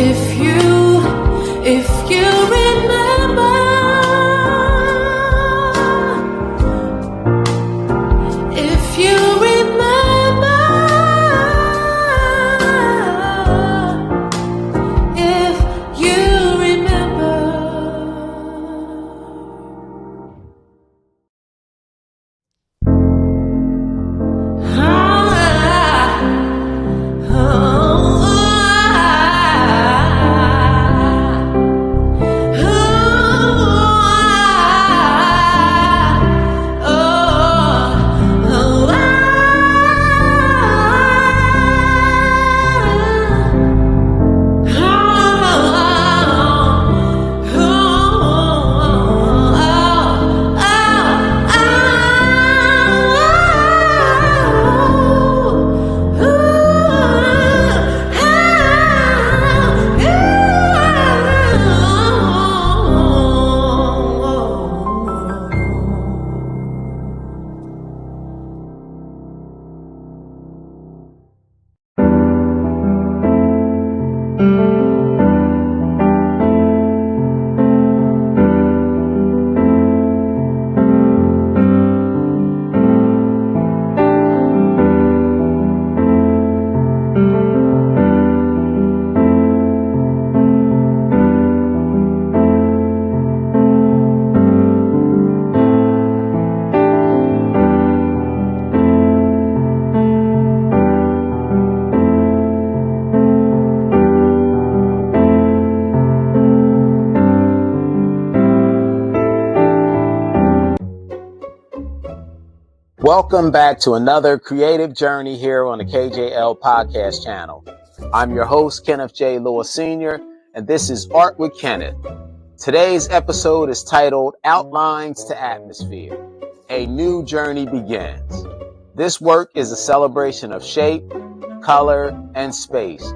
If you remember, if you remember, if you remember. Welcome back to another creative journey here on the KJL Podcast Channel. I'm your host, Kenneth J. Sr., and this is Art with Kenneth. Today's episode is titled Outlines to Atmosphere. A new journey begins. This work is a celebration of shape, color, and space,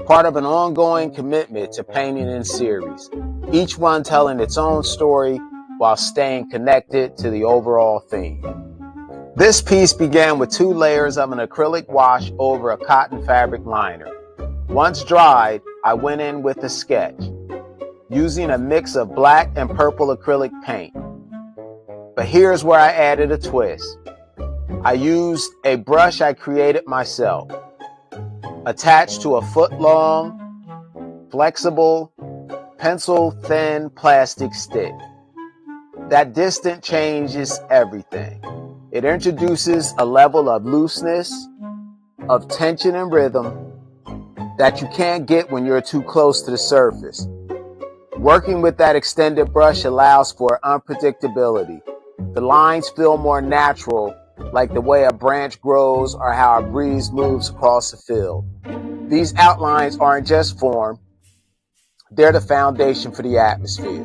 part of an ongoing commitment to painting in series, each one telling its own story while staying connected to the overall theme. This piece began with 2 layers of an acrylic wash over a cotton fabric liner. Once dried, I went in with a sketch, using a mix of black and purple acrylic paint. But here's where I added a twist. I used a brush I created myself, attached to a foot-long, flexible, pencil-thin plastic stick. That distance changes everything. It introduces a level of looseness, of tension and rhythm that you can't get when you're too close to the surface. Working with that extended brush allows for unpredictability. The lines feel more natural, like the way a branch grows or how a breeze moves across the field. These outlines aren't just form, they're the foundation for the atmosphere.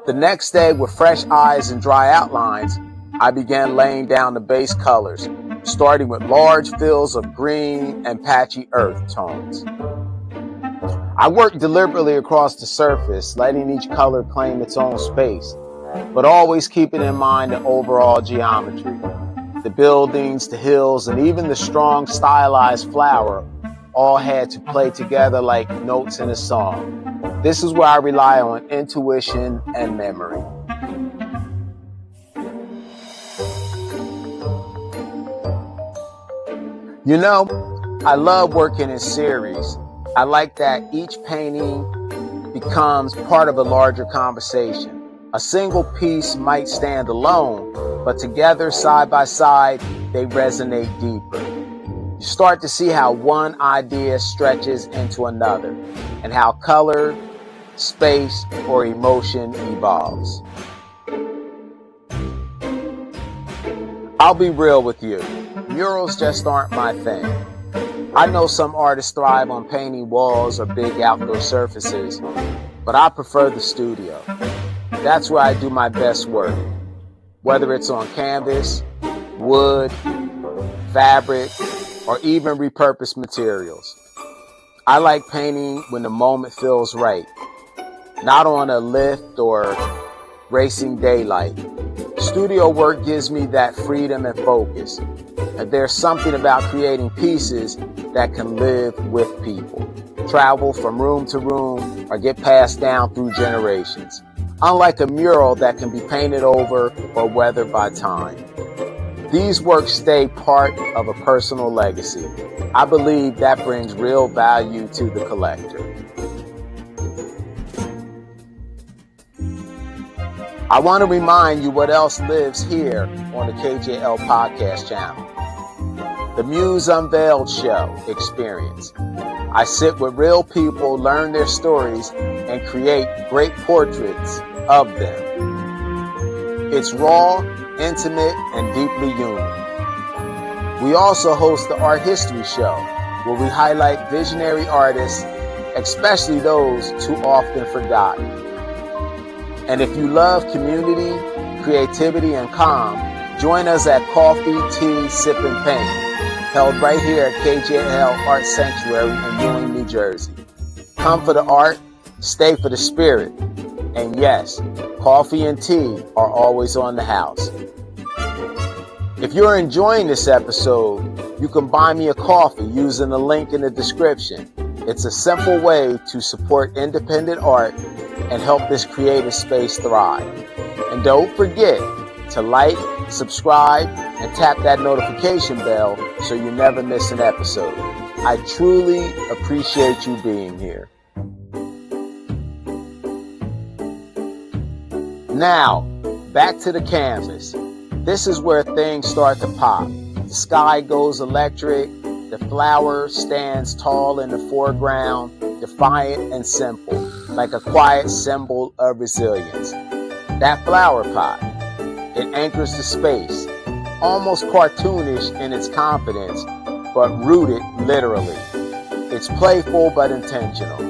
The next day, with fresh eyes and dry outlines, I began laying down the base colors, starting with large fills of green and patchy earth tones. I worked deliberately across the surface, letting each color claim its own space, but always keeping in mind the overall geometry. The buildings, the hills, and even the strong stylized flower all had to play together like notes in a song. This is where I rely on intuition and memory. You know, I love working in series. I like that each painting becomes part of a larger conversation. A single piece might stand alone, but together, side by side, they resonate deeper. You start to see how one idea stretches into another, and how color, space, or emotion evolves. I'll be real with you. Murals just aren't my thing. I know some artists thrive on painting walls or big outdoor surfaces, but I prefer the studio. That's where I do my best work, whether it's on canvas, wood, fabric, or even repurposed materials. I like painting when the moment feels right, not on a lift or racing daylight. Studio work gives me that freedom and focus. And there's something about creating pieces that can live with people, travel from room to room, or get passed down through generations. Unlike a mural that can be painted over or weathered by time. These works stay part of a personal legacy. I believe that brings real value to the collector. I want to remind you what else lives here on the KJL Podcast Channel. The Muse Unveiled Show experience. I sit with real people, learn their stories, and create great portraits of them. It's raw, intimate, and deeply human. We also host the Art History Show, where we highlight visionary artists, especially those too often forgotten. And if you love community, creativity, and calm, join us at Coffee, Tea, Sip, and Paint, held right here at KJL Art Sanctuary in Ewing, New Jersey. Come for the art, stay for the spirit. And yes, coffee and tea are always on the house. If you're enjoying this episode, you can buy me a coffee using the link in the description. It's a simple way to support independent art and help this creative space thrive. And don't forget to like, subscribe, and tap that notification bell so you never miss an episode. I truly appreciate you being here. Now, back to the canvas. This is where things start to pop. The sky goes electric. The flower stands tall in the foreground, defiant and simple, like a quiet symbol of resilience. That flower pot, it anchors the space, almost cartoonish in its confidence, but rooted literally. It's playful but intentional.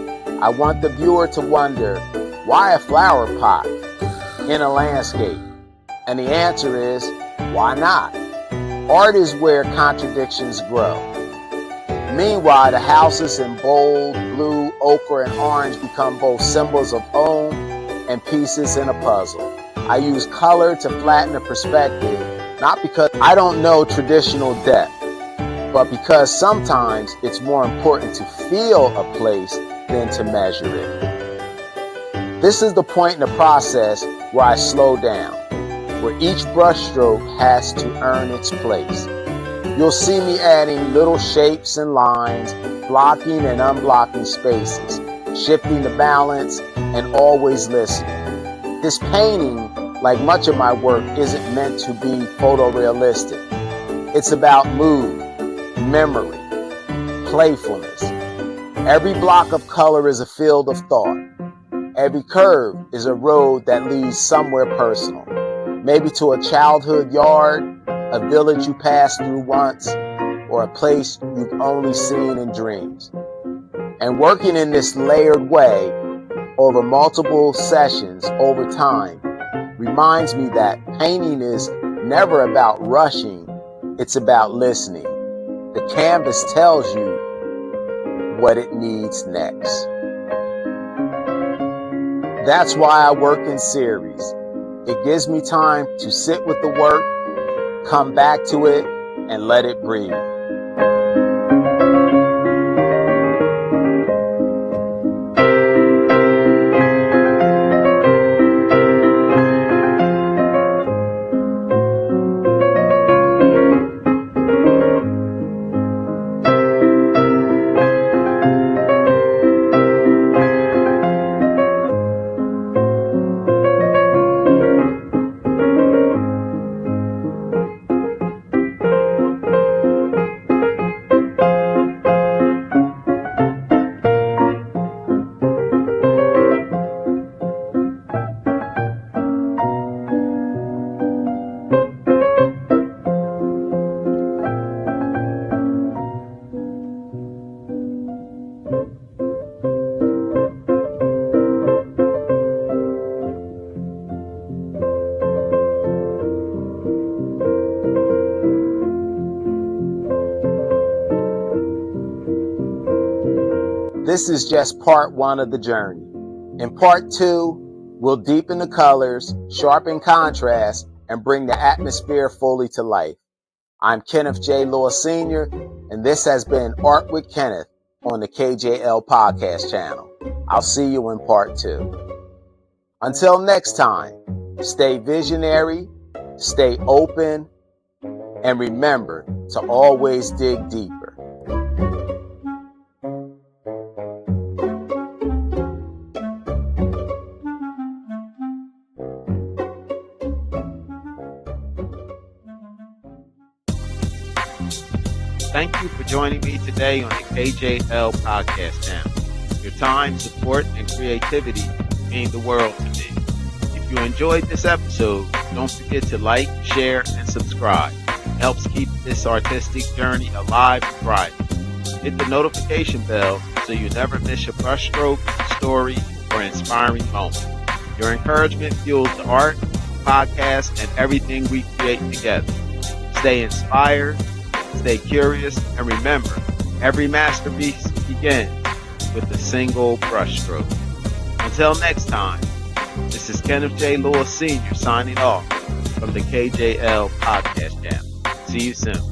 I want the viewer to wonder, why a flower pot in a landscape? And the answer is, why not? Art is where contradictions grow. Meanwhile, the houses in bold, blue, ochre, and orange become both symbols of home and pieces in a puzzle. I use color to flatten the perspective, not because I don't know traditional depth, but because sometimes it's more important to feel a place than to measure it. This is the point in the process where I slow down, where each brushstroke has to earn its place. You'll see me adding little shapes and lines, blocking and unblocking spaces, shifting the balance, and always listening. This painting, like much of my work, isn't meant to be photorealistic. It's about mood, memory, playfulness. Every block of color is a field of thought. Every curve is a road that leads somewhere personal, maybe to a childhood yard, a village you passed through once, or a place you've only seen in dreams. And working in this layered way over multiple sessions over time reminds me that painting is never about rushing, it's about listening. The canvas tells you what it needs next. That's why I work in series. It gives me time to sit with the work, come back to it, and let it breathe. This is just part one of the journey. In part two, we'll deepen the colors, sharpen contrast, and bring the atmosphere fully to life. I'm Kenneth J. Lewis Sr., and this has been Art with Kenneth on the KJL Podcast Channel. I'll see you in part 2. Until next time, stay visionary, stay open, and remember to always dig deeper. Thank you for joining me today on the KJL Podcast Channel. Your time, support, and creativity mean the world to me. If you enjoyed this episode, don't forget to like, share, and subscribe. It helps keep this artistic journey alive and thriving. Hit the notification bell so you never miss a brushstroke, story, or inspiring moment. Your encouragement fuels the art, podcast, and everything we create together. Stay inspired, stay curious, and remember, every masterpiece begins with a single brushstroke. Until next time, this is Kenneth J. Lewis Sr. signing off from the KJL Podcast Channel. See you soon.